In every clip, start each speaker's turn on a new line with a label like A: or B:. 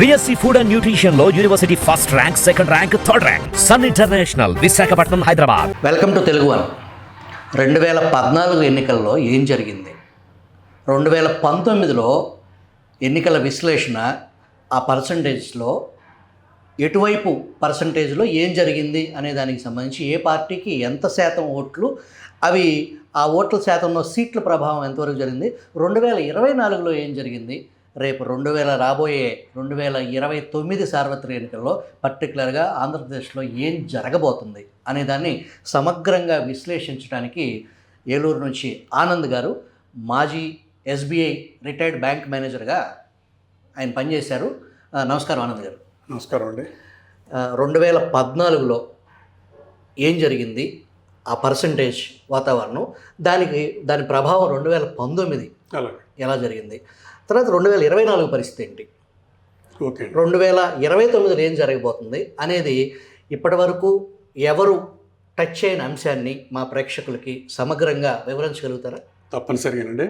A: BSc food and nutrition లో university first rank, second rank, third rank. Sun international, Visakhapatnam, Hyderabad.
B: Welcome to Telugu one. 2014 ఎన్నికల్లో ఏం జరిగింది, 2019లో ఎన్నికల విశ్లేషణ, ఆ పర్సంటేజ్లో ఎటువైపు పర్సంటేజ్లో ఏం జరిగింది అనే దానికి సంబంధించి ఏ పార్టీకి ఎంత శాతం ఓట్లు, అవి ఆ ఓట్ల శాతంలో సీట్ల ప్రభావం ఎంతవరకు జరిగింది, 2024లో ఏం జరిగింది, రేపు 2029 సార్వత్రిక ఎన్నికల్లో పర్టికులర్గా ఆంధ్రప్రదేశ్లో ఏం జరగబోతుంది అనే దాన్ని సమగ్రంగా విశ్లేషించడానికి ఏలూరు నుంచి ఆనంద్ గారు, మాజీ SBI రిటైర్డ్ బ్యాంక్ మేనేజర్గా ఆయన పనిచేశారు. నమస్కారం ఆనంద్ గారు.
C: నమస్కారం అండి.
B: 2014లో ఏం జరిగింది, ఆ పర్సంటేజ్ వాతావరణం, దాని ప్రభావం 2019 ఎలా జరిగింది, తర్వాత 2024 పరిస్థితి ఏంటి,
C: ఓకే
B: 2029 ఏం జరగబోతుంది అనేది ఇప్పటి వరకు ఎవరు టచ్ అయిన అంశాన్ని మా ప్రేక్షకులకి సమగ్రంగా వివరించగలుగుతారా?
C: తప్పనిసరిగానండి.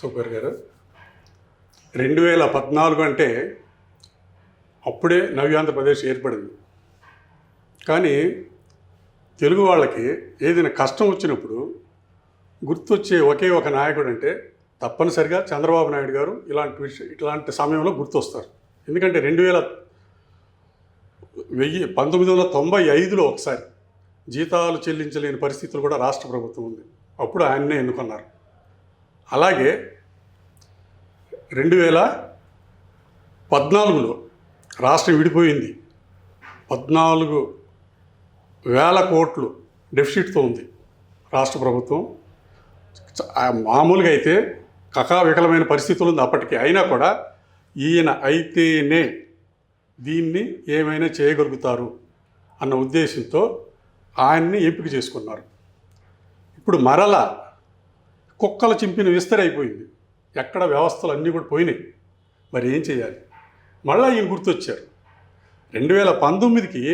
C: సూపర్ గారు, 2014 అంటే అప్పుడే నవ్యాంధ్రప్రదేశ్ ఏర్పడింది. కానీ తెలుగు వాళ్ళకి ఏదైనా కష్టం వచ్చినప్పుడు గుర్తొచ్చే ఒకే ఒక నాయకుడు అంటే తప్పనిసరిగా చంద్రబాబు నాయుడు గారు ఇట్లాంటి సమయంలో గుర్తొస్తారు. ఎందుకంటే 1995లో ఒకసారి జీతాలు చెల్లించలేని పరిస్థితులు కూడా రాష్ట్ర ప్రభుత్వం ఉంది. అప్పుడు ఆయన్నే ఎన్నుకున్నారు. అలాగే 2014లో రాష్ట్రం విడిపోయింది. 14,000 కోట్లు డెఫిసిట్తో ఉంది రాష్ట్ర ప్రభుత్వం. మామూలుగా అయితే కకావికలమైన పరిస్థితులు ఉంది అప్పటికి. అయినా కూడా ఈయన అయితేనే దీన్ని ఏమైనా చేయగలుగుతారు అన్న ఉద్దేశంతో ఆయన్ని ఎంపిక చేసుకున్నారు. ఇప్పుడు మరలా కుక్కలు చింపిన విస్తరైపోయింది. ఎక్కడ వ్యవస్థలు అన్నీ కూడా పోయినాయి. మరి ఏం చేయాలి? మళ్ళీ ఈయన గుర్తొచ్చారు. 2019కి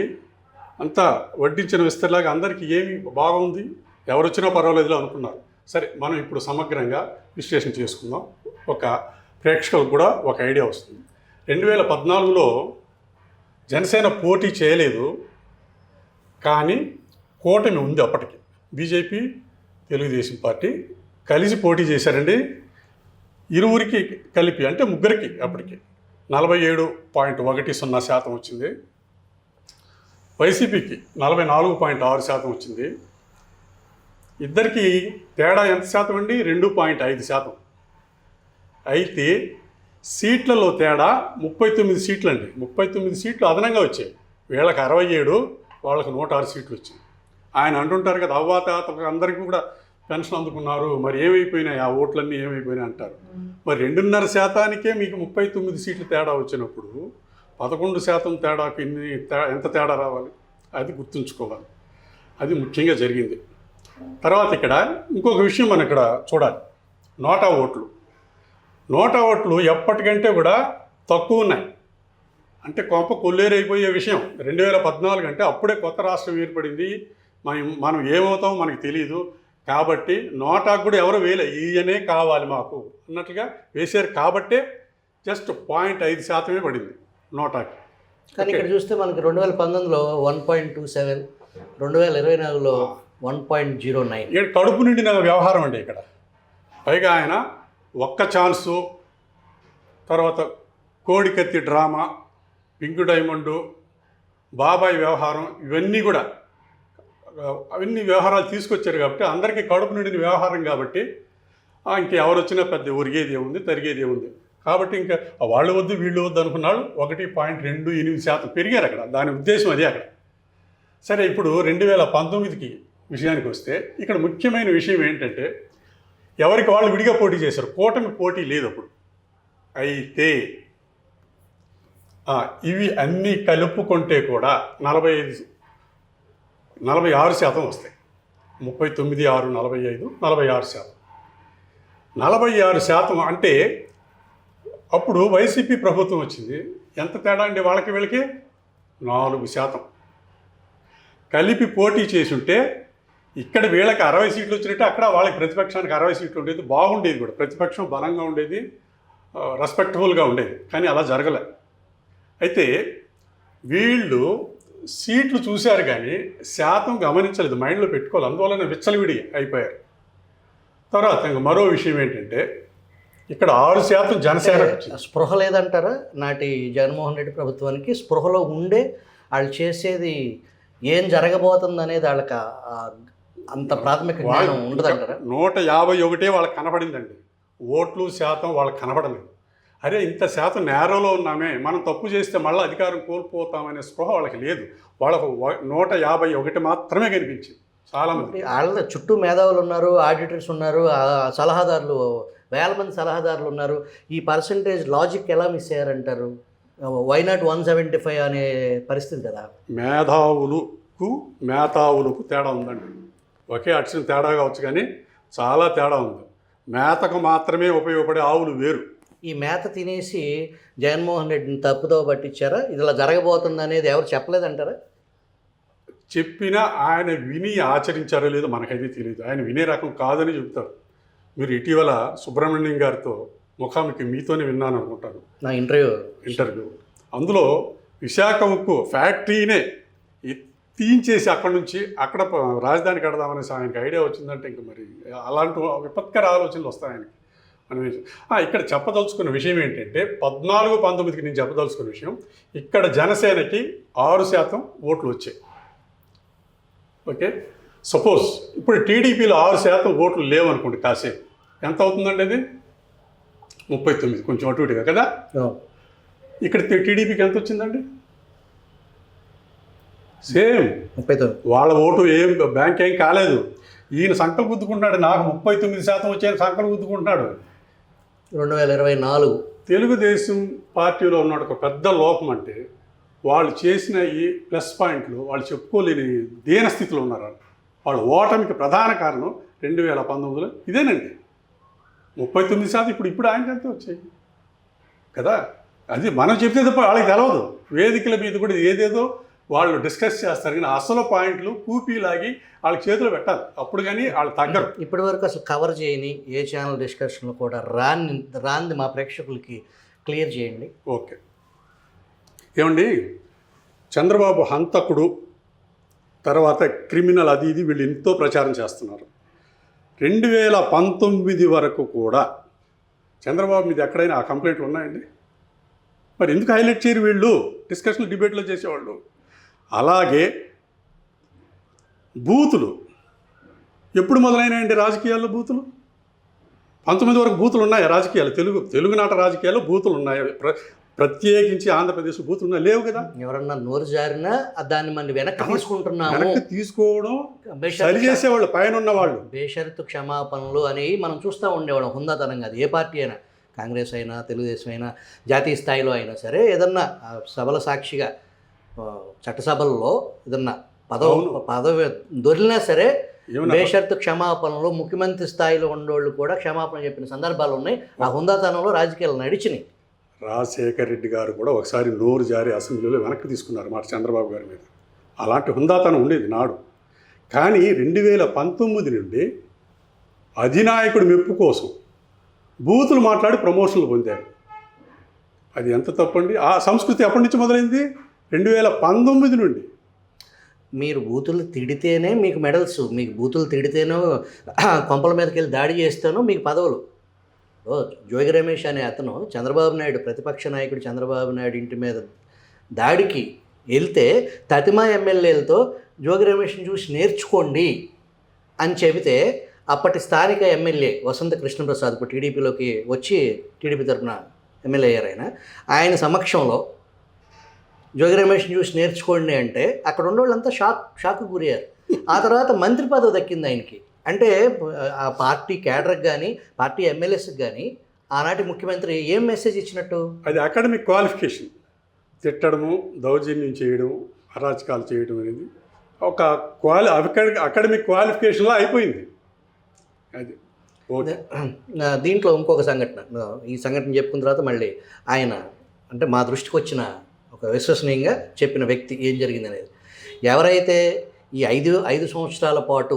C: అంతా వడ్డించిన విస్తరలాగా అందరికీ ఏమి బాగుంది, ఎవరు వచ్చినా పర్వాలేదులో అనుకున్నారు. సరే, మనం ఇప్పుడు సమగ్రంగా విశ్లేషణ చేసుకుందాం. ఒక ప్రేక్షకులకు కూడా ఒక ఐడియా వస్తుంది. 2014లో జనసేన పోటీ చేయలేదు, కానీ కూటమి ఉంది. అప్పటికి బీజేపీ, తెలుగుదేశం పార్టీ కలిసి పోటీ చేశారండి. ఇరువురికి కలిపి అంటే ముగ్గురికి అప్పటికి 47.10% వచ్చింది. వైసీపీకి 44.6% వచ్చింది. ఇద్దరికి తేడా ఎంత శాతం అండి? 2.5%. అయితే సీట్లలో తేడా 39 సీట్లు అండి. 39 సీట్లు అదనంగా వచ్చాయి. వీళ్ళకి 67, వాళ్ళకి 106 సీట్లు వచ్చాయి. ఆయన అంటుంటారు కదా, అవ్వాతాతలకు అందరికీ కూడా పెన్షన్ అందుకున్నారు, మరి ఏమైపోయినాయి ఆ ఓట్లన్నీ ఏమైపోయినాయి అంటారు. మరి 2.5%కే మీకు 39 సీట్లు తేడా వచ్చినప్పుడు 11% తేడాకు ఎంత తేడా రావాలి? అది గుర్తుంచుకోవాలి. అది ముఖ్యంగా జరిగింది. తర్వాత ఇక్కడ ఇంకొక విషయం మనం ఇక్కడ చూడాలి. నోటా ఓట్లు ఎప్పటికంటే కూడా తక్కువ ఉన్నాయి. అంటే కొంప కొల్లేరైపోయే విషయం. 2014 అంటే అప్పుడే కొత్త రాష్ట్రం ఏర్పడింది. మనం ఏమవుతామో మనకు తెలియదు. కాబట్టి నోటాకు కూడా ఎవరు వేయలే, ఈయనే కావాలి మాకు అన్నట్లుగా వేశారు. కాబట్టే జస్ట్ 0.5% పడింది నోటాకి.
B: కానీ ఇక్కడ చూస్తే మనకి 2019లో 1.27, 2024లో 1.09.
C: ఇక్కడ కడుపు నిండిన వ్యవహారం అండి. ఇక్కడ పైగా ఆయన ఒక్క ఛాన్సు, తర్వాత కోడికత్తి డ్రామా, పింక్ డైమండు, బాబాయ్ వ్యవహారం, అవన్నీ వ్యవహారాలు తీసుకొచ్చారు. కాబట్టి అందరికీ కడుపు నిండిన వ్యవహారం. కాబట్టి ఇంకెవరు వచ్చినా పెద్ద ఒరిగేది ఏముంది, తరిగేది ఏముంది. కాబట్టి ఇంకా వాళ్ళు వద్దు వీళ్ళు వద్దు అనుకున్నాడు. 1.28% పెరిగారు అక్కడ. దాని ఉద్దేశం అదే అక్కడ. సరే, ఇప్పుడు 2019కి విషయానికి వస్తే ఇక్కడ ముఖ్యమైన విషయం ఏంటంటే ఎవరికి వాళ్ళు విడిగా పోటీ చేశారు. కూటమి పోటీ లేదు అప్పుడు. అయితే ఇవి అన్నీ కలుపుకుంటే కూడా 46% వస్తాయి. 39, 6, 45, 46%. 46% అంటే అప్పుడు వైసీపీ ప్రభుత్వం వచ్చింది. ఎంత తేడా అండి వాళ్ళకి వీళ్ళకి? 4% కలిపి పోటీ చేసి ఉంటే ఇక్కడ వీళ్ళకి 60 సీట్లు వచ్చినట్టు అక్కడ వాళ్ళకి ప్రతిపక్షానికి 60 సీట్లు ఉండేది. బాగుండేది కూడా, ప్రతిపక్షం బలంగా ఉండేది, రెస్పెక్టబుల్గా ఉండేది. కానీ అలా జరగలే. అయితే వీళ్ళు సీట్లు చూశారు కానీ శాతం గమనించలేదు, మైండ్లో పెట్టుకోవాలి. అందువలన విచ్చలవిడి అయిపోయారు. తర్వాత ఇంక మరో విషయం ఏంటంటే ఇక్కడ 6% జనసేన వచ్చింది.
B: స్పృహ లేదంటారా నాటి జగన్మోహన్ రెడ్డి ప్రభుత్వానికి? స్పృహలో ఉండే వాళ్ళు చేసేది ఏం జరగబోతుంది అనేది వాళ్ళకి అంత ప్రాథమిక జ్ఞానం ఉండదంటారా?
C: 151 వాళ్ళకి కనపడిందండి. ఓట్లు శాతం వాళ్ళకి కనపడలేదు. అరే ఇంత శాతం నేరంలో ఉన్నామే, మనం తప్పు చేస్తే మళ్ళీ అధికారం కోల్పోతామనే స్పృహ వాళ్ళకి లేదు. వాళ్ళకు 151 మాత్రమే కనిపించింది చాలామంది.
B: వాళ్ళ చుట్టూ మేధావులు ఉన్నారు, ఆడిటర్స్ ఉన్నారు, సలహాదారులు, వేల మంది సలహాదారులు ఉన్నారు. ఈ పర్సంటేజ్ లాజిక్ ఎలా మిస్ అయ్యారంటారు? వై నాట్ 175 అనే పరిస్థితి కదా. మేధావులకు తేడా ఉందండి. ఒకే అక్షరం తేడా కావచ్చు కానీ చాలా తేడా ఉంది. మేతకు మాత్రమే ఉపయోగపడే ఆవులు వేరు. ఈ మేత తినేసి జగన్మోహన్ రెడ్డిని తప్పుదో పట్టించారా? ఇది ఇలా జరగబోతుంది అనేది ఎవరు చెప్పలేదంటారా?
C: చెప్పినా ఆయన విని ఆచరించారో లేదో మనకైతే తెలియదు. ఆయన వినే రకం కాదని చెబుతారు. మీరు ఇటీవల సుబ్రహ్మణ్యం గారితో ముఖాముఖి మీతోనే విన్నాను అనుకుంటాను,
B: నా ఇంటర్వ్యూ.
C: అందులో విశాఖ ఉక్కు ఫ్యాక్టరీనే తీయించేసి అక్కడి నుంచి అక్కడ రాజధాని కడదామనేసి ఆయనకి ఐడియా వచ్చిందంటే ఇంక మరి అలాంటి విపత్కర ఆలోచనలు వస్తాయి ఆయనకి. మనం ఇక్కడ చెప్పదలుచుకున్న విషయం ఏంటంటే 14-19కి నేను చెప్పదలుచుకున్న విషయం, ఇక్కడ జనసేనకి 6% ఓట్లు వచ్చాయి. ఓకే, సపోజ్ ఇప్పుడు టీడీపీలో 6% ఓట్లు లేవనుకోండి, కాసేపు ఎంత అవుతుందండి? అది 39, కొంచెం అటు ఇటుగా కదా. ఇక్కడ టీడీపీకి ఎంత వచ్చిందండి? సేమ్
B: 39.
C: వాళ్ళ ఓటు ఏం బ్యాంక్ ఏం కాలేదు. ఈయన సంకల్ గుద్దుకుంటున్నాడు, నాకు 39% వచ్చాయని సంకల్ గుద్దుకుంటున్నాడు.
B: 2024
C: తెలుగుదేశం పార్టీలో ఉన్న ఒక పెద్ద లోపం అంటే వాళ్ళు చేసిన ఈ ప్లస్ పాయింట్లు వాళ్ళు చెప్పుకోలేని దీనస్థితిలో ఉన్నారు. వాళ్ళ ఓటమికి ప్రధాన కారణం 2019లో ఇదేనండి. 39% ఇప్పుడు ఆయనకి ఎంత వచ్చాయి కదా. అది మనం చెప్తే తప్ప వాళ్ళకి తెలవదు. వేదికల మీద కూడా ఏదేదో వాళ్ళు డిస్కస్ చేస్తారు కానీ అసలు పాయింట్లు కూపీలాగి వాళ్ళ చేతిలో పెట్టాలి, అప్పుడు కానీ వాళ్ళు తగ్గరు.
B: ఇప్పటి వరకు అసలు కవర్ చేయని ఏ ఛానల్ డిస్కషన్లో కూడా రాంది మా ప్రేక్షకులకి క్లియర్ చేయండి.
C: ఓకే, ఏమండి, చంద్రబాబు హంతకుడు, తర్వాత క్రిమినల్, అది ఇది వీళ్ళు ఎంతో ప్రచారం చేస్తున్నారు. 2019 వరకు కూడా చంద్రబాబు మీద ఎక్కడైనా ఆ కంప్లైంట్లు ఉన్నాయండి? మరి ఎందుకు హైలైట్ చేయరు వీళ్ళు? డిస్కషన్లు, డిబేట్లో చేసేవాళ్ళు. అలాగే బూతులు ఎప్పుడు మొదలైనాయండి రాజకీయాల్లో? బూతులు 19 వరకు బూతులు ఉన్నాయా రాజకీయాలు? తెలుగునాట రాజకీయాల్లో బూతులు ఉన్నాయా? ప్రత్యేకించి ఆంధ్రప్రదేశ్ బూతులు ఉన్నాయి? లేవు కదా.
B: ఎవరన్నా నోరు జారినా దాన్ని మనం వెనక్కి
C: తీసుకోవడం సరి చేసేవాళ్ళు పైన ఉన్న వాళ్ళు.
B: బేషరతు క్షమాపణలు అని మనం చూస్తూ ఉండేవాళ్ళం హుందాతనంగా. అది ఏ పార్టీ అయినా, కాంగ్రెస్ అయినా, తెలుగుదేశం అయినా, జాతీయ స్థాయిలో అయినా సరే, ఏదన్నా సభల సాక్షిగా చట్టసభల్లో ఏదన్నా పదవి దొరికినా సరే బేషరతు క్షమాపణలు, ముఖ్యమంత్రి స్థాయిలో ఉండేవాళ్ళు కూడా క్షమాపణ చెప్పిన సందర్భాలు ఉన్నాయి. ఆ హుందాతనంలో రాజకీయాలు నడిచినాయి.
C: రాజశేఖర్ రెడ్డి గారు కూడా ఒకసారి నోరు జారి అసెంబ్లీలో వెనక్కి తీసుకున్నారు మాట చంద్రబాబు గారి మీద. అలాంటి హుందాతనం ఉండేది నాడు. కానీ 2019 నుండి అధినాయకుడి మెప్పు కోసం బూతులు మాట్లాడి ప్రమోషన్లు పొందారు. అది ఎంత తప్పండి? ఆ సంస్కృతి ఎప్పటి నుంచి మొదలైంది? 2019 నుండి.
B: మీరు బూతులు తిడితేనే మీకు మెడల్స్, మీకు బూతులు తిడితేనో కొంపల మీదకి వెళ్ళి దాడి చేస్తేనో మీకు పదవులు. జోగి రమేష్ అనే అతను చంద్రబాబు నాయుడు, ప్రతిపక్ష నాయకుడు చంద్రబాబు నాయుడు ఇంటి మీద దాడికి వెళ్తే తతిమా ఎమ్మెల్యేలతో జోగి రమేష్ని చూసి నేర్చుకోండి అని చెబితే అప్పటి స్థానిక ఎమ్మెల్యే వసంత కృష్ణప్రసాద్ ఇప్పుడు టీడీపీలోకి వచ్చి టీడీపీ తరఫున ఎమ్మెల్యే అయ్యారు. ఆయన సమక్షంలో జోగి రమేష్ని చూసి నేర్చుకోండి అంటే అక్కడ ఉన్న వాళ్ళంతా షాక్కు గురయ్యారు. ఆ తర్వాత మంత్రి పదవి దక్కింది ఆయనకి. అంటే ఆ పార్టీ క్యాడర్కి కానీ, పార్టీ ఎమ్మెల్యేస్కి కానీ ఆనాటి ముఖ్యమంత్రి ఏం మెసేజ్ ఇచ్చినట్టు?
C: అది అకాడమిక్ క్వాలిఫికేషన్. తిట్టడము, దౌర్జన్యం చేయడం, అరాచకాలు చేయడం అనేది ఒక అకాడమిక్ క్వాలిఫికేషన్లో అయిపోయింది. అది
B: దీంట్లో ఇంకొక సంఘటన, ఈ సంఘటన చెప్పుకున్న తర్వాత మళ్ళీ ఆయన అంటే మా దృష్టికి వచ్చిన ఒక విశ్వసనీయంగా చెప్పిన వ్యక్తి ఏం జరిగింది అనేది, ఎవరైతే ఈ ఐదు సంవత్సరాల పాటు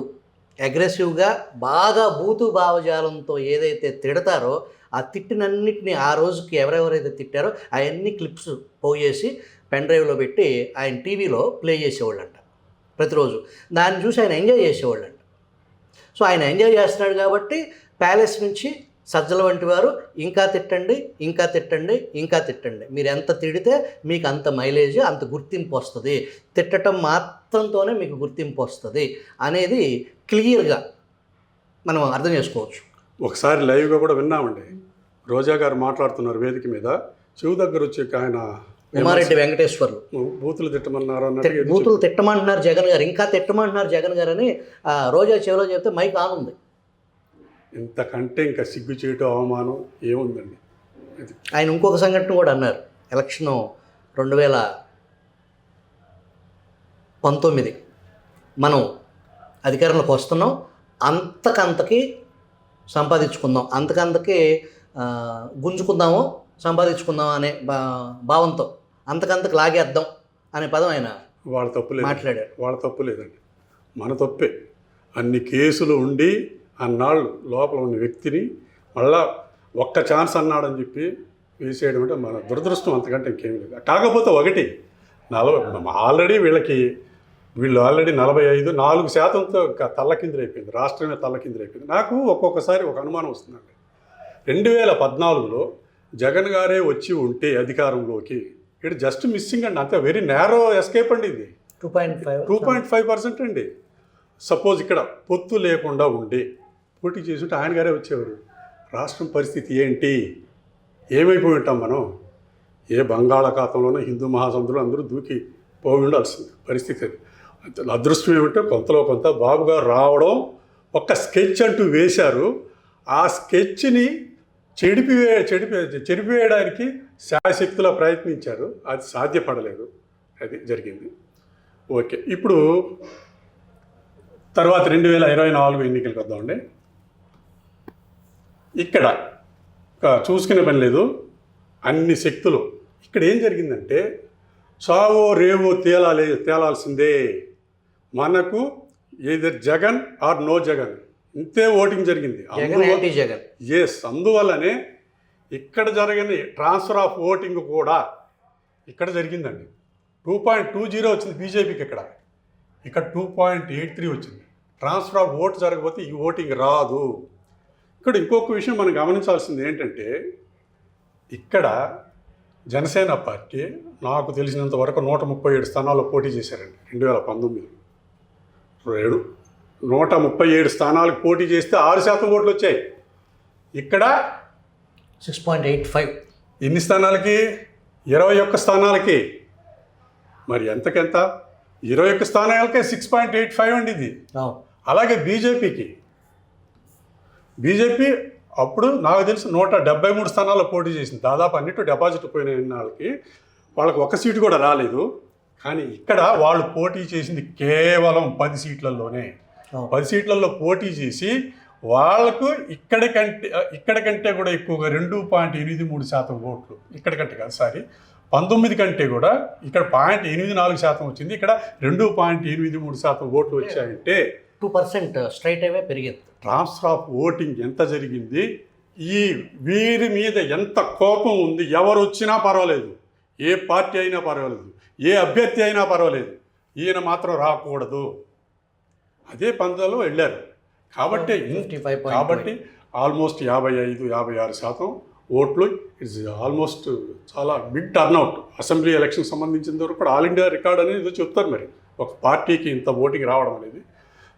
B: అగ్రెసివ్గా బాగా బూతు భావజాలంతో ఏదైతే తిడతారో ఆ తిట్టినన్నిటిని ఆ రోజుకి ఎవరెవరైతే తిట్టారో అవన్నీ క్లిప్స్ పోయేసి పెన్ డ్రైవ్లో పెట్టి ఆయన టీవీలో ప్లే చేసేవాళ్ళంట ప్రతిరోజు. దాన్ని చూసి ఆయన ఎంజాయ్ చేసేవాళ్ళంట. సో ఆయన ఎంజాయ్ చేస్తున్నాడు కాబట్టి ప్యాలెస్ నుంచి సజ్జల వంటి వారు ఇంకా తిట్టండి, ఇంకా తిట్టండి, ఇంకా తిట్టండి, మీరు ఎంత తిడితే మీకు అంత మైలేజ్, అంత గుర్తింపు వస్తుంది, తిట్టడం మాత్రంతోనే మీకు గుర్తింపు వస్తుంది అనేది క్లియర్గా మనం అర్థం చేసుకోవచ్చు.
C: ఒకసారి లైవ్గా కూడా విన్నామండి. రోజా గారు మాట్లాడుతున్నారు వేదిక మీద, చెవు దగ్గర వచ్చి ఆయన
B: ఉమారెడ్డి వెంకటేశ్వర్లు
C: బూతులు తిట్టమన్నారు అన్నట్టు
B: బూతులు తిట్టమంటున్నారు జగన్ గారు, ఇంకా తిట్టమంటున్నారు జగన్ గారు అని రోజా చెవిలో చెప్తే మైక్ ఆన్ ఉంది.
C: ఇంతకంటే ఇంకా సిగ్గు చేయటం అవమానం ఏముందండి.
B: ఆయన ఇంకొక సంఘటన కూడా అన్నారు. ఎలక్షన్ 2019 మనం అధికారంలోకి వస్తున్నాం, అంతకంతకి సంపాదించుకుందాం, అంతకంతకి గుంజుకుందాము, సంపాదించుకుందాం అనే భావంతో అంతకంతకు లాగేద్దాం అనే పదం ఆయన
C: వాళ్ళ తప్పు లేదు
B: మాట్లాడారు.
C: వాళ్ళ తప్పు లేదండి, మన తప్పే. అన్ని కేసులు ఉండి అన్నాళ్ళు లోపల ఉన్న వ్యక్తిని మళ్ళా ఒక్క ఛాన్స్ అన్నాడని చెప్పి వేసేయడం అంటే మన దురదృష్టం, అంతకంటే ఇంకేం లేదు. కాకపోతే ఒకటి ఆల్రెడీ వీళ్ళు ఆల్రెడీ 45-4% తల్లకిందులైపోయింది, రాష్ట్రమే తల్లకిందులైపోయింది. నాకు ఒక్కొక్కసారి ఒక అనుమానం వస్తుందండి. 2014లో జగన్ గారే వచ్చి ఉంటే అధికారంలోకి, ఇక్కడ జస్ట్ మిస్సింగ్ అండి, అంతే వెరీ నేరో ఎస్కేప్ అండి ఇది. 2.5% అండి. సపోజ్ ఇక్కడ పొత్తు లేకుండా ఉండి పోటీ చేసుంటే ఆయన గారే వచ్చేవారు. రాష్ట్రం పరిస్థితి ఏంటి, ఏమైపోయి ఉంటాం మనం? ఏ బంగాళాఖాతంలోనూ హిందూ మహాసముద్రంలో అందరూ దూకి పోయి ఉండాల్సింది పరిస్థితి. అది అదృష్టం ఏమిటో కొంతలో కొంత బాబు గారు రావడం, ఒక స్కెచ్ అంటూ వేశారు. ఆ స్కెచ్ని చెడిపివేయడానికి శాయశక్తులా ప్రయత్నించారు, అది సాధ్యపడలేదు, అది జరిగింది. ఓకే, ఇప్పుడు తర్వాత 2024 ఎన్నికలకు వద్దామండి. ఇక్కడ చూసుకునే పని లేదు, అన్ని శక్తులు. ఇక్కడ ఏం జరిగిందంటే సావో రేవో తేలాల్సిందే, మనకు either Jagan or no Jagan, ఇంతే ఓటింగ్ జరిగింది. ఎస్, అందువల్లనే ఇక్కడ జరిగిన ట్రాన్స్ఫర్ ఆఫ్ ఓటింగ్ కూడా ఇక్కడ జరిగిందండి. 2.20 వచ్చింది బీజేపీకి, ఇక్కడ 2.83 వచ్చింది. ట్రాన్స్ఫర్ ఆఫ్ ఓటు జరగకపోతే ఈ ఓటింగ్ రాదు. ఇక్కడ ఇంకొక విషయం మనం గమనించాల్సింది ఏంటంటే, ఇక్కడ జనసేన పార్టీ నాకు తెలిసినంత వరకు 137 స్థానాల్లో పోటీ చేశారండి 2019. 137 స్థానాలకు పోటీ చేస్తే 6% ఓట్లు వచ్చాయి. ఇక్కడ
B: 6.85.
C: ఎన్ని స్థానాలకి? 21 స్థానాలకి. మరి ఎంతకెంత? 21 స్థానాలకే 6.85 అండి ఇది. అలాగే బీజేపీ అప్పుడు నాకు తెలిసి 173 స్థానాల్లో పోటీ చేసింది. దాదాపు అన్నిటి డిపాజిట్ పోయిన వాళ్ళకి ఒక సీటు కూడా రాలేదు. కానీ ఇక్కడ వాళ్ళు పోటీ చేసింది కేవలం 10 సీట్లలోనే. 10 సీట్లలో పోటీ చేసి వాళ్లకు ఇక్కడ కంటే కూడా ఎక్కువగా 2.83% ఓట్లు, ఇక్కడికంటే కాదు, 19 కంటే కూడా ఇక్కడ 0.84% వచ్చింది. ఇక్కడ 2.83% ఓట్లు వచ్చాయంటే
B: 2% స్ట్రైట్ అవే పెరిగింది.
C: ట్రాన్స్ఫర్ ఆఫ్ ఓటింగ్ ఎంత జరిగింది? వీరి మీద ఎంత కోపం ఉంది. ఎవరు వచ్చినా పర్వాలేదు, ఏ పార్టీ అయినా పర్వాలేదు, ఏ అభ్యర్థి అయినా పర్వాలేదు, ఈయన మాత్రం రాకూడదు, అదే పందాలో వెళ్ళారు. కాబట్టి ఆల్మోస్ట్ 55-56% ఓట్లు. ఇట్స్ ఆల్మోస్ట్ చాలా బిగ్ టర్న్అవుట్. అసెంబ్లీ ఎలక్షన్ సంబంధించిన వరకు కూడా ఆల్ ఇండియా రికార్డ్ అనేది చెప్తారు. మరి ఒక పార్టీకి ఇంత ఓటింగ్ రావడం అనేది.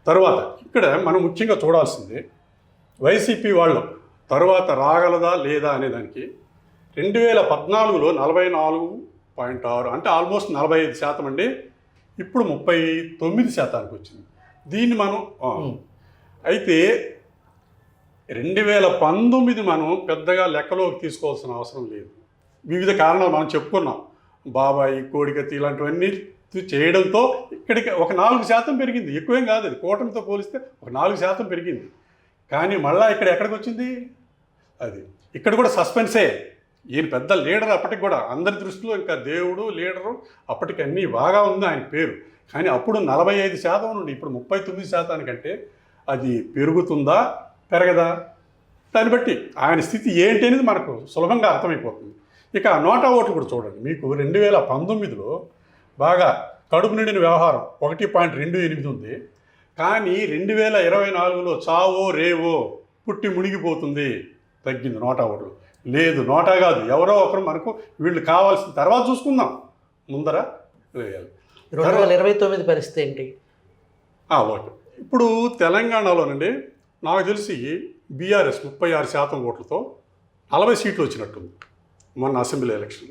C: తర్వాత ఇక్కడ మనం ముఖ్యంగా చూడాల్సింది వైసీపీ వాళ్ళు తర్వాత రాగలదా లేదా అనేదానికి 2014లో 44.6 అంటే ఆల్మోస్ట్ 45% అండి. ఇప్పుడు 39% వచ్చింది. దీన్ని మనం అయితే 2019 మనం పెద్దగా లెక్కలోకి తీసుకోవాల్సిన అవసరం లేదు. వివిధ కారణాలు మనం చెప్పుకున్నాం. బాబాయి, కోడికత్తి ఇలాంటివన్నీ చేయడంతో ఇక్కడికి ఒక 4% పెరిగింది. ఎక్కువేం కాదు, అది కూటమితో పోలిస్తే ఒక 4% పెరిగింది. కానీ మళ్ళీ ఎక్కడికి వచ్చింది? అది ఇక్కడ కూడా సస్పెన్సే. ఈయన పెద్ద లీడర్ అప్పటికి కూడా అందరి దృష్టిలో, ఇంకా దేవుడు లీడరు అప్పటికి అన్నీ బాగా ఉంది ఆయన పేరు. కానీ అప్పుడు 45% నుండి ఇప్పుడు 39%, అది పెరుగుతుందా పెరగదా దాన్ని బట్టి ఆయన స్థితి ఏంటి అనేది మనకు సులభంగా అర్థమైపోతుంది. ఇక నోటా ఓట్లు కూడా చూడండి. మీకు 2019లో బాగా కడుపు నిండిన వ్యవహారం 1.28 ఉంది. కానీ 2024లో చావో రేవో పుట్టి మునిగిపోతుంది, తగ్గింది నోటా ఓట్లు. లేదు నోటా కాదు, ఎవరో ఒకరు మనకు వీళ్ళు కావాల్సిన తర్వాత చూసుకుందాం, ముందర వేయాలి.
B: 2029 పరిస్థితి ఏంటి?
C: ఓకే. ఇప్పుడు తెలంగాణలోనండి నాకు తెలిసి బీఆర్ఎస్ 36% ఓట్లతో 40 సీట్లు వచ్చినట్టుంది మొన్న అసెంబ్లీ ఎలక్షన్.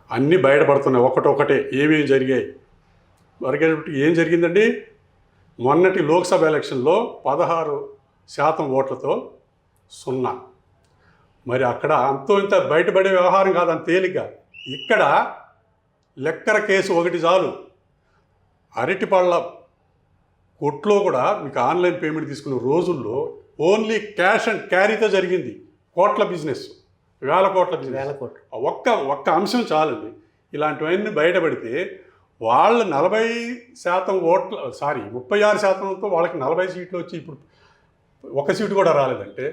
C: అన్నీ బయటపడుతున్నాయి ఒకటే ఏమేమి జరిగాయి. ఏం జరిగిందండి? మొన్నటి లోక్సభ ఎలక్షన్లో 16% ఓట్లతో 0. మరి అక్కడ అంతో ఇంత బయటపడే వ్యవహారం కాదు అంత తేలిగ్గా. ఇక్కడ లెక్కర కేసు ఒకటి చాలు. అరటిపళ్ళ కొట్లో కూడా మీకు ఆన్లైన్ పేమెంట్ తీసుకున్న రోజుల్లో ఓన్లీ క్యాష్ అండ్ క్యారీతో జరిగింది. కోట్ల బిజినెస్, వేల కోట్ల బిజినెస్. ఒక్క అంశం చాలండి. ఇలాంటివన్నీ బయటపడితే వాళ్ళు 40% ఓట్ల 36%తో వాళ్ళకి 40 సీట్లు వచ్చి ఇప్పుడు 1 సీటు కూడా రాలేదంటే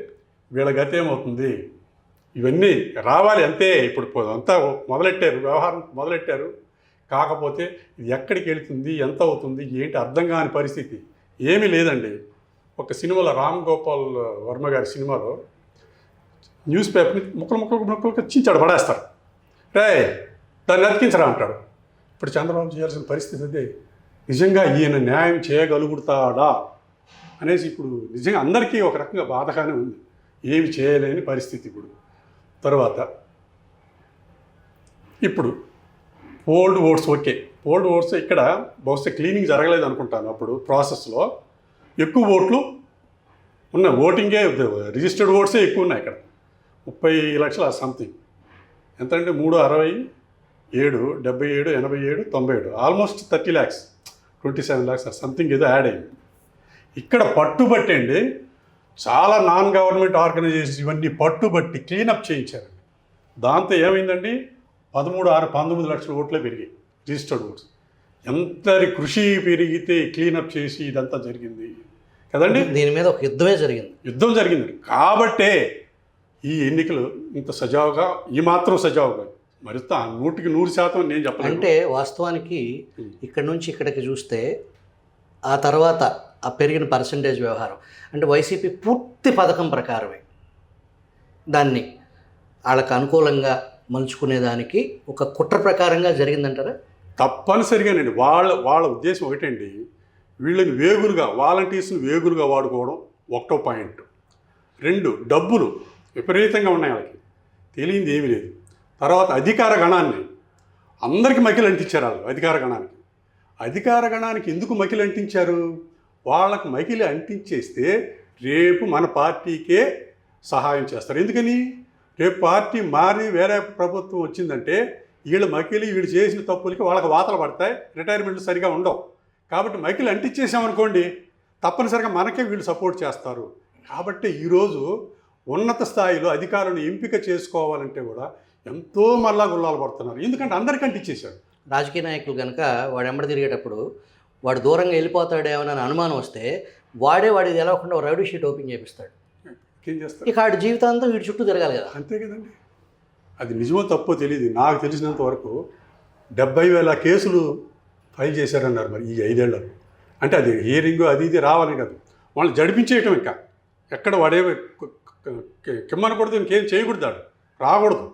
C: వీళ్ళ గతి ఏమవుతుంది? ఇవన్నీ రావాలి అంతే. ఇప్పుడు అంతా మొదలెట్టారు, వ్యవహారం మొదలెట్టారు. కాకపోతే ఇది ఎక్కడికి వెళుతుంది, ఎంత అవుతుంది, ఏంటి అర్థం కాని పరిస్థితి. ఏమీ లేదండి. ఒక సినిమాలో రామ్ గోపాల్ వర్మ గారి సినిమాలో న్యూస్ పేపర్ని ముక్కలు చించాడు పడేస్తారు. దాన్ని అతికించరా అంటాడు. ఇప్పుడు చంద్రబాబు చేయాల్సిన పరిస్థితి అదే. నిజంగా ఈయన న్యాయం చేయగలుగుతాడా అనేసి ఇప్పుడు నిజంగా అందరికీ ఒక రకంగా బాధగానే ఉంది. ఏమి చేయలేని పరిస్థితి ఇప్పుడు. తర్వాత ఇప్పుడు old votes okay, old votes ఇక్కడ బహుశా క్లీనింగ్ జరగలేదు అనుకుంటాను. అప్పుడు ప్రాసెస్లో ఎక్కువ ఓట్లు ఉన్న ఓటింగే రిజిస్టర్డ్ ఓట్సే ఎక్కువ ఉన్నాయి. ఇక్కడ 30 లక్షల సంథింగ్ ఎంత అంటే 367, 77, 87, 97 ఆల్మోస్ట్ 30 lakhs, 27 lakhs సంథింగ్ ఏదో యాడ్ అయింది. ఇక్కడ పట్టుబట్టండి చాలా నాన్ గవర్నమెంట్ ఆర్గనైజేషన్స్ ఇవన్నీ పట్టుబట్టి క్లీనప్ చేయించారండి. దాంతో ఏమైందండి 19 లక్షల ఓట్లే పెరిగాయి రిజిస్టర్డ్ ఓట్స్. ఎంతటి కృషి పెరిగితే క్లీనప్ చేసి ఇదంతా జరిగింది కదండి.
B: దీని మీద ఒక యుద్ధం జరిగింది.
C: కాబట్టే ఈ ఎన్నికలు ఇంత సజావుగా, ఈ మాత్రం సజావుగా మరి 100% నేను చెప్పాను.
B: అంటే వాస్తవానికి ఇక్కడ నుంచి ఇక్కడికి చూస్తే ఆ తర్వాత ఆ పెరిగిన పర్సంటేజ్ వ్యవహారం అంటే వైసీపీ పూర్తి పథకం ప్రకారమే దాన్ని వాళ్ళకు అనుకూలంగా మలుచుకునేదానికి ఒక కుట్ర ప్రకారంగా జరిగిందంటారా?
C: తప్పనిసరిగానండి. వాళ్ళ ఉద్దేశం ఒకటండి, వీళ్ళని వేగులుగా, వాలంటీర్స్ని వేగులుగా వాడుకోవడం ఒకటో పాయింట్. 2 డబ్బులు విపరీతంగా ఉన్నాయి వాళ్ళకి, తెలియంది ఏమీ లేదు. తర్వాత అధికార గణాన్ని అందరికీ మకిలు అంటించారు వాళ్ళు. అధికార గణానికి ఎందుకు మకిలు అంటించారు? వాళ్ళకు మకిలి అంటించేస్తే రేపు మన పార్టీకే సహాయం చేస్తారు. ఎందుకని? రేపు పార్టీ మారి వేరే ప్రభుత్వం వచ్చిందంటే వీళ్ళు వీళ్ళు చేసిన తప్పులకి వాళ్ళకి వాతలు పడతాయి, రిటైర్మెంట్లు సరిగా ఉండవు. కాబట్టి మకిలి అంటించేసామనుకోండి తప్పనిసరిగా మనకే వీళ్ళు సపోర్ట్ చేస్తారు. కాబట్టి ఈరోజు ఉన్నత స్థాయిలో అధికారులను ఎంపిక చేసుకోవాలంటే కూడా ఎంతో మళ్ళా గుల్లాలు పడుతున్నారు. ఎందుకంటే అందరికీ అంటించేశారు.
B: రాజకీయ నాయకులు కనుక వాడు ఎంబడి తిరిగేటప్పుడు వాడు దూరంగా వెళ్ళిపోతాడేమోనని అనుమానం వస్తే వాడికి తెలవకుండా రౌడీ షీట్ ఓపెన్ చేపిస్తాడు.
C: ఏం చేస్తారు?
B: ఇక ఆడి జీవితాంతం వీడి చుట్టూ తిరగాలి కదా.
C: అంతే కదండి. అది నిజమో తప్పో తెలియదు. నాకు తెలిసినంత వరకు 70,000 కేసులు ఫైల్ చేశారన్నారు మరి ఈ 5 ఏళ్ళలో. అంటే అది హియరింగ్ అది ఇది రావాలని కాదు, వాళ్ళు జడిపించేయటం. ఇంకా ఎక్కడ వాడే కిమ్మనకూడదు, ఇంకేం చేయకూడదు, రాకూడదు.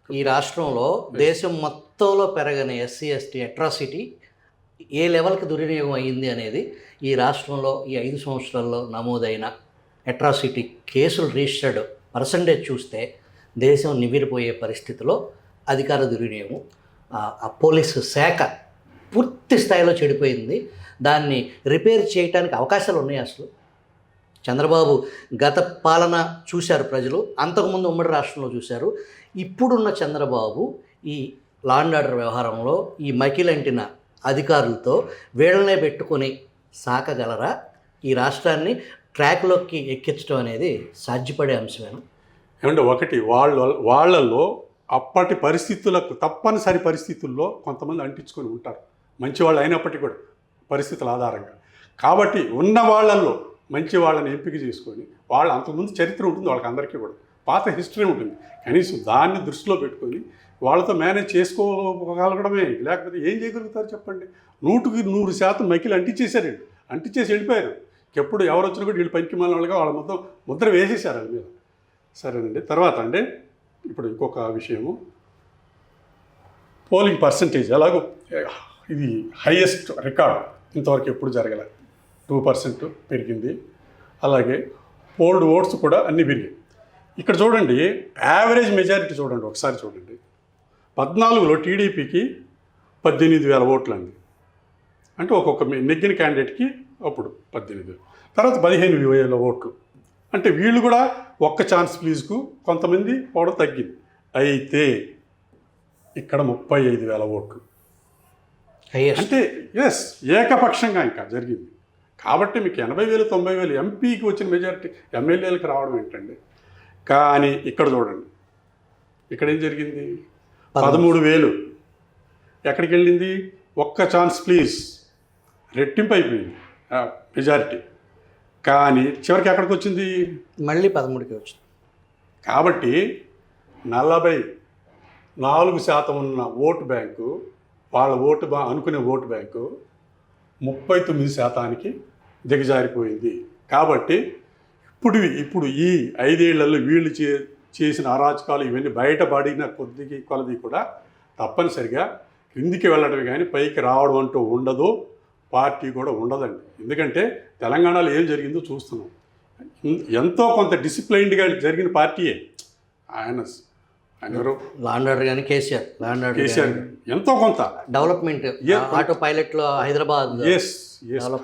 B: ఈ రాష్ట్రంలో దేశం మొత్తంలో పెరగని ఎస్సీ ఎస్టీ అట్రాసిటీ ఏ లెవెల్కి దుర్వినియోగం అయ్యింది అనేది ఈ రాష్ట్రంలో ఈ 5 సంవత్సరాల్లో నమోదైన అట్రాసిటీ కేసులు రిజిస్టర్డ్ పర్సంటేజ్ చూస్తే దేశం నివ్వెరపోయే పరిస్థితిలో అధికార దుర్వినియోగం, ఆ పోలీసు శాఖ పూర్తి స్థాయిలో చెడిపోయింది. దాన్ని రిపేర్ చేయడానికి అవకాశాలు ఉన్నాయి. అసలు చంద్రబాబు గత పాలన చూశారు ప్రజలు, అంతకుముందు ఉమ్మడి రాష్ట్రంలో చూశారు. ఇప్పుడున్న చంద్రబాబు ఈ లా అండ్ ఆర్డర్ వ్యవహారంలో ఈ మకిలంటిన అధికారులతో వీళ్ళనే పెట్టుకొని సాకగలరా? ఈ రాష్ట్రాన్ని ట్రాక్లోకి ఎక్కించడం అనేది సాధ్యపడే అంశమేనా?
C: ఏమంటే ఒకటి వాళ్ళల్లో అప్పటి పరిస్థితులకు తప్పనిసరి పరిస్థితుల్లో కొంతమంది అంటించుకొని ఉంటారు, మంచివాళ్ళు అయినప్పటికీ కూడా పరిస్థితుల ఆధారంగా. కాబట్టి ఉన్న వాళ్ళల్లో మంచి వాళ్ళని ఎంపిక చేసుకొని వాళ్ళు అంతకుముందు చరిత్ర ఉంటుంది వాళ్ళకి అందరికీ కూడా, పాత హిస్టరీ ఉంటుంది, కనీసం దాన్ని దృష్టిలో పెట్టుకొని వాళ్ళతో మేనేజ్ చేసుకోగలగడమే. లేకపోతే ఏం చేయగలుగుతారు చెప్పండి? 100% మైకిలు అంటించేసి వెళ్ళిపోయారు. ఎప్పుడు ఎవరు వచ్చినా కూడా వీళ్ళు పనికి మాలిన వాళ్ళగా వాళ్ళ మొత్తం ముద్ర వేసేసారు వాళ్ళ మీద. సరేనండి. తర్వాత అండి ఇప్పుడు ఇంకొక విషయము, పోలింగ్ పర్సంటేజ్ ఎలాగో ఇది హైయెస్ట్ రికార్డ్, ఇంతవరకు ఎప్పుడు జరగలేదు. 2% పెరిగింది. అలాగే పోల్డ్ ఓట్స్ కూడా అన్నీ పెరిగాయి. ఇక్కడ చూడండి, యావరేజ్ మెజారిటీ చూడండి, ఒకసారి చూడండి. 14లో టీడీపీకి 18,000 ఓట్లు అండి. అంటే ఒక్కొక్క నెగ్గిన క్యాండిడేట్కి అప్పుడు 18,000, తర్వాత 15,000 ఓట్లు. అంటే వీళ్ళు కూడా ఒక్క ఛాన్స్ ప్లీజ్కు కొంతమంది పోవడం తగ్గింది. అయితే ఇక్కడ 35,000 ఓట్లు అంటే ఏకపక్షంగా ఇంకా జరిగింది. కాబట్టి మీకు 80,000 90,000 ఎంపీకి వచ్చిన మెజారిటీ ఎమ్మెల్యేలకు రావడం ఏంటండి? కానీ ఇక్కడ చూడండి, ఇక్కడ ఏం జరిగింది? 13,000 ఎక్కడికి వెళ్ళింది? ఒక్క ఛాన్స్ ప్లీజ్ రెట్టింపు అయిపోయింది మెజారిటీ. కానీ చివరికి ఎక్కడికి వచ్చింది?
B: మళ్ళీ 13కి వచ్చింది.
C: కాబట్టి 44% ఉన్న ఓటు బ్యాంకు, వాళ్ళ అనుకునే ఓటు బ్యాంకు 39%కి దిగజారిపోయింది. కాబట్టి ఇప్పుడు ఈ 5 ఏళ్లలో వీళ్ళు చేసిన అరాచకాలు ఇవన్నీ బయటపడిన కొలది కూడా తప్పనిసరిగా క్రిందికి వెళ్ళడమే కానీ పైకి రావడం అంటూ ఉండదు, పార్టీ కూడా ఉండదండి. ఎందుకంటే తెలంగాణలో ఏం జరిగిందో చూస్తున్నాం. ఎంతో కొంత డిసిప్లైన్డ్గా జరిగిన పార్టీయే ఆయన
B: లాండ్ ఆర్డర్ కానీ కేసీఆర్
C: ఎంతో కొంత
B: డెవలప్మెంట్, ఆటో పైలట్లో హైదరాబాద్.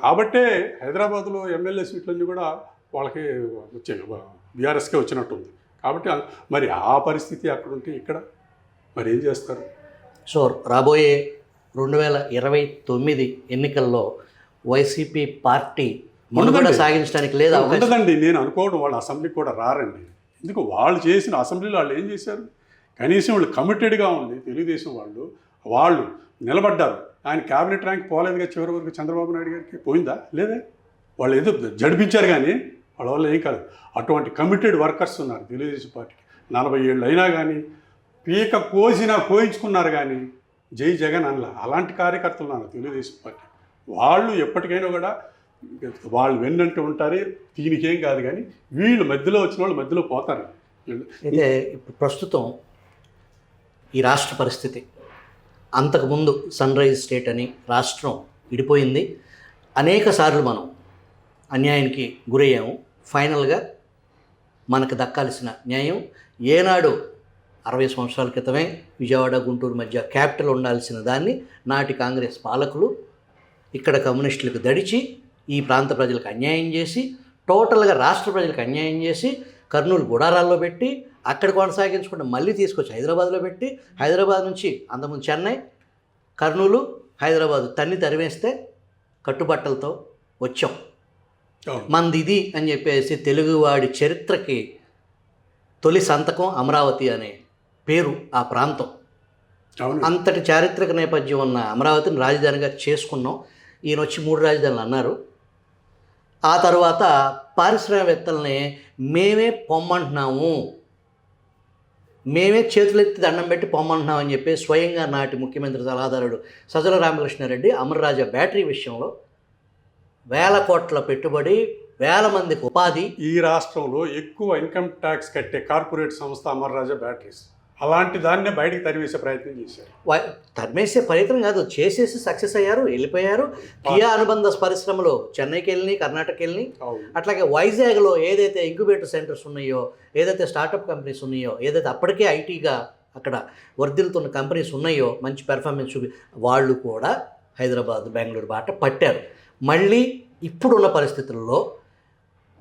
C: కాబట్టే హైదరాబాద్లో ఎమ్మెల్యే సీట్లన్నీ కూడా వాళ్ళకి వచ్చాయి, బీఆర్ఎస్కే వచ్చినట్టుంది. కాబట్టి మరి ఆ పరిస్థితి అక్కడ ఉంటే ఇక్కడ మరి ఏం చేస్తారు?
B: సో రాబోయే 2029 ఎన్నికల్లో వైసీపీ పార్టీ మనుగడ సాగించడానికి లేదా
C: ఉండదండి. నేను అనుకోవడం వాళ్ళు అసెంబ్లీకి కూడా రారండి. ఎందుకు? వాళ్ళు చేసిన అసెంబ్లీలో వాళ్ళు ఏం చేశారు? కనీసం వాళ్ళు కమిటెడ్గా ఉంది. తెలుగుదేశం వాళ్ళు నిలబడ్డారు. ఆయన క్యాబినెట్ ర్యాంక్ పోలేదుగా చివరి వరకు. చంద్రబాబు నాయుడు గారికి పోయిందా? లేదా? వాళ్ళు ఏదో జడిపించారు కానీ వాళ్ళ వల్ల ఏం కాదు. అటువంటి కమిటెడ్ వర్కర్స్ ఉన్నారు తెలుగుదేశం పార్టీకి. 40 ఏళ్ళు అయినా కానీ పీక కోయించుకున్నారు కానీ జై జగన్ అనలా. అలాంటి కార్యకర్తలు ఉన్నారు తెలుగుదేశం పార్టీ. వాళ్ళు ఎప్పటికైనా కూడా వాళ్ళు వెన్నంటూ ఉంటారు, దీనికేం కాదు. కానీ వీళ్ళు మధ్యలో వచ్చిన వాళ్ళు మధ్యలో పోతారు.
B: అయితే ఇప్పుడు ప్రస్తుతం ఈ రాష్ట్ర పరిస్థితి, అంతకుముందు సన్ రైజ్ స్టేట్ అని రాష్ట్రం విడిపోయింది. అనేక సార్లు మనం అన్యాయానికి గురయ్యాము. ఫైనల్గా మనకు దక్కాల్సిన న్యాయం ఏనాడు 60 సంవత్సరాల క్రితమే విజయవాడ గుంటూరు మధ్య క్యాపిటల్ ఉండాల్సిన దాన్ని నాటి కాంగ్రెస్ పాలకులు ఇక్కడ కమ్యూనిస్టులకు దడిచి ఈ ప్రాంత ప్రజలకు అన్యాయం చేసి, టోటల్గా రాష్ట్ర ప్రజలకు అన్యాయం చేసి, కర్నూలు గుడారాల్లో పెట్టి అక్కడ కొనసాగించకుండా మళ్ళీ తీసుకొచ్చి హైదరాబాద్లో పెట్టి, హైదరాబాద్ నుంచి అంతకుముందు చెన్నై, కర్నూలు, హైదరాబాదు తరివేస్తే కట్టుబట్టలతో వచ్చాం. మంది ఇది అని చెప్పేసి తెలుగువాడి చరిత్రకి తొలి సంతకం అమరావతి అనే పేరు ఆ ప్రాంతం. అంతటి చారిత్రక నేపథ్యం ఉన్న అమరావతిని రాజధానిగా చేసుకున్నాం. ఈయన వచ్చి 3 రాజధానులు అన్నారు. ఆ తర్వాత పారిశ్రామికవేత్తల్ని మేమే పొమ్మంటున్నాము, మేమే చేతులెత్తి దండం పెట్టి పొమ్మంటున్నాం అని చెప్పి స్వయంగా నాటి ముఖ్యమంత్రి సలహాదారుడు సజ్జల రామకృష్ణారెడ్డి అమరరాజా బ్యాటరీ విషయంలో 1,000 కోట్ల పెట్టుబడి, 1,000 మందికి ఉపాధి.
C: ఈ రాష్ట్రంలో ఎక్కువ ఇన్కమ్ ట్యాక్స్ కట్టే కార్పొరేట్ సంస్థ అమరరాజా బ్యాటరీస్. అలాంటి దాన్నే బయటికి తరివేసే ప్రయత్నం చేశారు.
B: తరిమేసే ప్రయత్నం కాదు, చేసేసి సక్సెస్ అయ్యారు, వెళ్ళిపోయారు. కియా అనుబంధ పరిశ్రమలో చెన్నైకి వెళ్ళి, కర్ణాటక వెళ్ళి, అట్లాగే వైజాగ్లో ఏదైతే ఇంక్యుబేటర్ సెంటర్స్ ఉన్నాయో, ఏదైతే స్టార్టప్ కంపెనీస్ ఉన్నాయో, ఏదైతే అప్పటికే ఐటీగా అక్కడ వర్ధిల్తున్న కంపెనీస్ ఉన్నాయో, మంచి పెర్ఫార్మెన్స్ వాళ్ళు కూడా హైదరాబాద్, బెంగళూరు బాట పట్టారు. మళ్ళీ ఇప్పుడున్న పరిస్థితుల్లో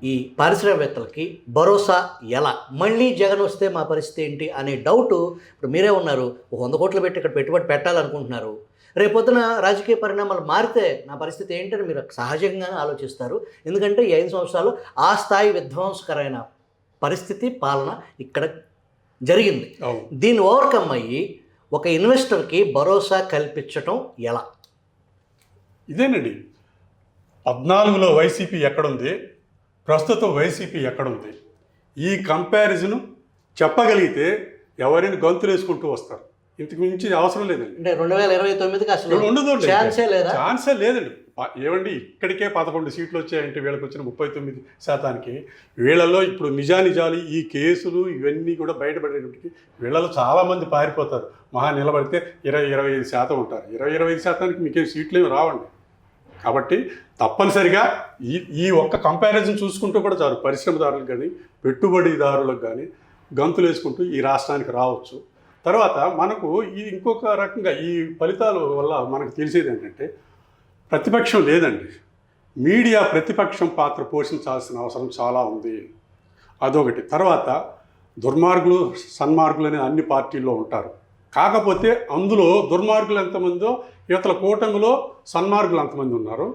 B: ఈ పారిశ్రామికవేత్తలకి భరోసా ఎలా? మళ్ళీ జగన్ వస్తే మా పరిస్థితి ఏంటి అనే డౌట్. ఇప్పుడు మీరే ఉన్నారు, 100 కోట్లు పెట్టి ఇక్కడ పెట్టుబడి పెట్టాలనుకుంటున్నారు. రేపొద్దున రాజకీయ పరిణామాలు మారితే నా పరిస్థితి ఏంటని మీరు సహజంగానే ఆలోచిస్తారు. ఎందుకంటే ఈ 5 సంవత్సరాలు ఆ స్థాయి విధ్వంసకరమైన పరిస్థితి, పాలన ఇక్కడ జరిగింది. దీన్ని ఓవర్కమ్ అయ్యి ఒక ఇన్వెస్టర్కి భరోసా కల్పించటం ఎలా?
C: ఇదేనండి 14లో వైసీపీ ఎక్కడుంది, ప్రస్తుతం వైసీపీ ఎక్కడుంది, ఈ కంపారిజను చెప్పగలిగితే ఎవరైనా గంతులు వేసుకుంటూ వస్తారు. ఇంతకు మించి అవసరం లేదండి.
B: అంటే 2029కి అసలు
C: ఉండదు,
B: ఛాన్సే లేదా?
C: ఛాన్సే లేదండి. ఏమండి, ఇక్కడికే 11 సీట్లు వచ్చాయంటే వీళ్ళకి వచ్చిన 39%. వీళ్ళలో ఇప్పుడు నిజానిజాలు ఈ కేసులు ఇవన్నీ కూడా బయటపడేటప్పటికి వీళ్ళలో చాలామంది పారిపోతారు. మహా నిలబడితే 20-25% ఉంటారు. 20-25%కి మీకేం సీట్లు ఏమి రావండి. కాబట్టి తప్పనిసరిగా ఈ ఒక్క కంపారిజన్ చూసుకుంటూ కూడా చాలు పరిశ్రమదారులకు కానీ పెట్టుబడిదారులకు కానీ గంతులు వేసుకుంటూ ఈ రాష్ట్రానికి రావచ్చు. తర్వాత మనకు ఈ ఇంకొక రకంగా ఈ ఫలితాల వల్ల మనకు తెలిసేది ఏంటంటే ప్రతిపక్షం లేదండి. మీడియా ప్రతిపక్షం పాత్ర పోషించాల్సిన అవసరం చాలా ఉంది. అదొకటి. తర్వాత దుర్మార్గులు సన్మార్గులు అనే అన్ని పార్టీల్లో ఉంటారు. కాకపోతే అందులో దుర్మార్గులు ఎంతమందో ఇవతల కూటమిలో సన్మార్గులు ఎంతమంది ఉన్నారు.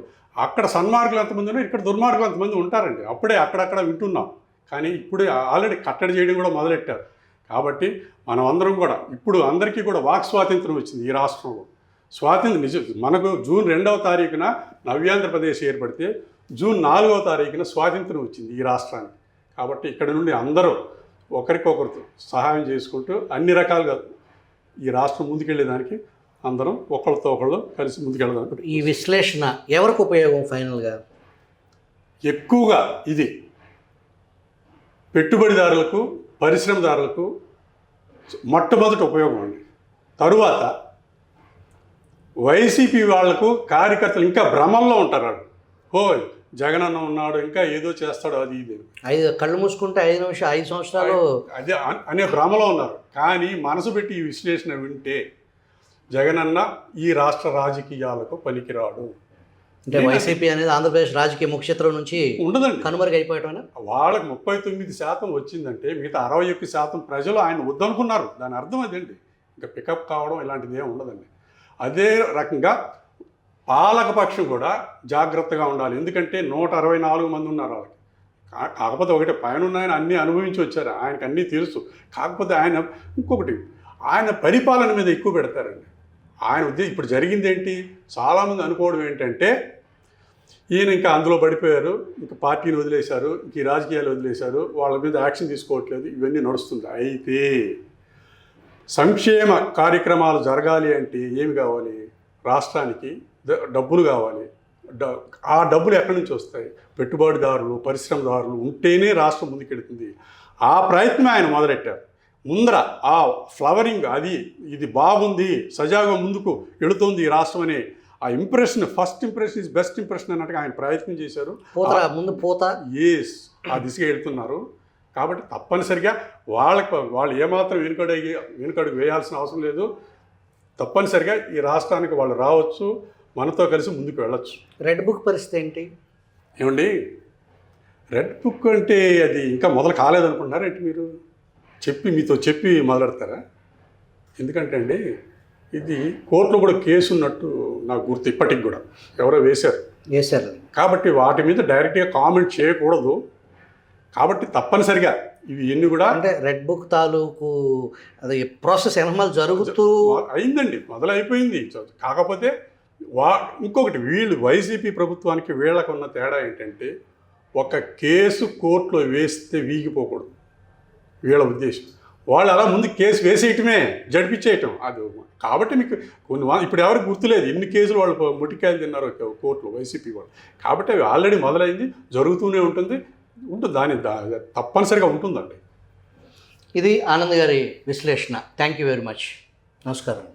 C: అక్కడ సన్మార్గులు ఎంతమంది ఉన్నారు, ఇక్కడ దుర్మార్గులు ఎంతమంది ఉంటారండి. అప్పుడే అక్కడక్కడ వింటున్నాం. కానీ ఇప్పుడే ఆల్రెడీ కట్టడి చేయడం కూడా మొదలెట్టారు. కాబట్టి మనం అందరం కూడా ఇప్పుడు అందరికీ కూడా వాక్ స్వాతంత్రం వచ్చింది ఈ రాష్ట్రంలో. స్వాతంత్రం మనకు జూన్ 2వ తారీఖున నవ్యాంధ్రప్రదేశ్ ఏర్పడితే జూన్ 4వ తారీఖున స్వాతంత్రం వచ్చింది ఈ రాష్ట్రానికి. కాబట్టి ఇక్కడ నుండి అందరూ ఒకరికొకరు సహాయం చేసుకుంటూ అన్ని రకాలుగా ఈ రాష్ట్రం ముందుకెళ్ళేదానికి అందరం ఒకళ్ళతో ఒకళ్ళు కలిసి ముందుకెళ్ళదాం.
B: ఈ విశ్లేషణ ఎవరికి ఉపయోగం ఫైనల్గా?
C: ఎక్కువగా ఇది పెట్టుబడిదారులకు, పరిశ్రమదారులకు మొట్టమొదటి ఉపయోగం అండి. తరువాత వైసీపీ వాళ్లకు కార్యకర్తలు ఇంకా భ్రమంలో ఉంటారు. వాళ్ళు జగనన్న ఉన్నాడు, ఇంకా ఏదో చేస్తాడు, అది ఇది
B: కళ్ళు మూసుకుంటే 5 సంవత్సరాలు
C: అదే అనే భ్రమలో ఉన్నారు. కానీ మనసు పెట్టి ఈ విశ్లేషణ వింటే జగనన్న ఈ రాష్ట్ర రాజకీయాలకు పనికిరాడు.
B: అంటే వైసీపీ అనేది ఆంధ్రప్రదేశ్ రాజకీయ ముఖ్యచిత్రం నుంచి
C: ఉండదండి,
B: కనుమరుగైపోవటం.
C: వాళ్ళకి 39% వచ్చిందంటే మిగతా 61% ప్రజలు ఆయన వద్దనుకున్నారు. దాని అర్థం అదండి. ఇంకా పికప్ కావడం ఇలాంటిది ఏమి ఉండదండి. అదే రకంగా పాలకపక్షం కూడా జాగ్రత్తగా ఉండాలి. ఎందుకంటే 164 మంది ఉన్నారు వాళ్ళకి. కాకపోతే ఒకటి పైన ఆయన అన్నీ అనుభవించి వచ్చారు, ఆయనకు అన్నీ తెలుసు. కాకపోతే ఆయన ఇంకొకటి ఆయన పరిపాలన మీద ఎక్కువ పెడతారండి. ఆయన ఇప్పుడు జరిగింది ఏంటి, చాలామంది అనుకోవడం ఏంటంటే ఈయన ఇంకా అందులో పడిపోయారు, ఇంకా పార్టీని వదిలేశారు, ఇంక ఈ రాజకీయాలు వదిలేశారు, వాళ్ళ మీద యాక్షన్ తీసుకోవట్లేదు, ఇవన్నీ నడుస్తుంది. అయితే సంక్షేమ కార్యక్రమాలు జరగాలి అంటే ఏమి కావాలి, రాష్ట్రానికి డబ్బులు కావాలి. ఆ డబ్బులు ఎక్కడి నుంచి వస్తాయి? పెట్టుబడిదారులు, పరిశ్రమదారులు ఉంటేనే రాష్ట్రం ముందుకెడుతుంది. ఆ ప్రయత్నం ఆయన మొదలెట్టారు. ముందర ఆ ఫ్లవరింగ్ ఇది బాగుంది, సజావుగా ముందుకు వెళుతోంది ఈ రాష్ట్రం అనే ఆ impression, first impression is best impression అన్నట్టుగా ఆయన ప్రయత్నం చేశారు. ఆ దిశగా వెళ్తున్నారు. కాబట్టి తప్పనిసరిగా వాళ్ళు ఏమాత్రం వెనుకడుగు వేయాల్సిన అవసరం లేదు. తప్పనిసరిగా ఈ రాష్ట్రానికి వాళ్ళు రావచ్చు, మనతో కలిసి ముందుకు వెళ్ళొచ్చు.
B: రెడ్ బుక్ పరిస్థితి ఏంటి
C: ఏమండి? రెడ్ బుక్ అంటే అది ఇంకా మొదలు కాలేదనుకుంటున్నారు ఏంటి మీరు? మీతో చెప్పి మొదలెడతారా? ఎందుకంటే అండి ఇది కోర్టులో కూడా కేసు ఉన్నట్టు నాకు గుర్తు, ఇప్పటికి కూడా ఎవరో వేశారు. కాబట్టి వాటి మీద డైరెక్ట్గా కామెంట్ చేయకూడదు. కాబట్టి తప్పనిసరిగా ఇవి ఎన్ని కూడా
B: అంటే రెడ్ బుక్ తాలూకు అది ప్రాసెస్ ఎనమల్ జరుగుతూ
C: అయిందండి, మొదలైపోయింది. కాకపోతే ఇంకొకటి వీళ్ళు వైసీపీ ప్రభుత్వానికి వీళ్ళకు ఉన్న తేడా ఏంటంటే ఒక కేసు కోర్టులో వేస్తే వీగిపోకూడదు వీళ్ళ ఉద్దేశం. వాళ్ళు అలా ముందు కేసు వేసేయటమే, జడిపించేయటం అది. కాబట్టి మీకు ఇప్పుడు ఎవరికి గుర్తులేదు ఎన్ని కేసులు వాళ్ళు ముటికాయలు తిన్నారు కోర్టులో వైసీపీ వాళ్ళు. కాబట్టి అవి ఆల్రెడీ మొదలైంది, జరుగుతూనే ఉంటుంది. దాని తప్పనిసరిగా ఉంటుందండి.
B: ఇది ఆనంద్ గారి విశ్లేషణ. Thank you very much. నమస్కారం.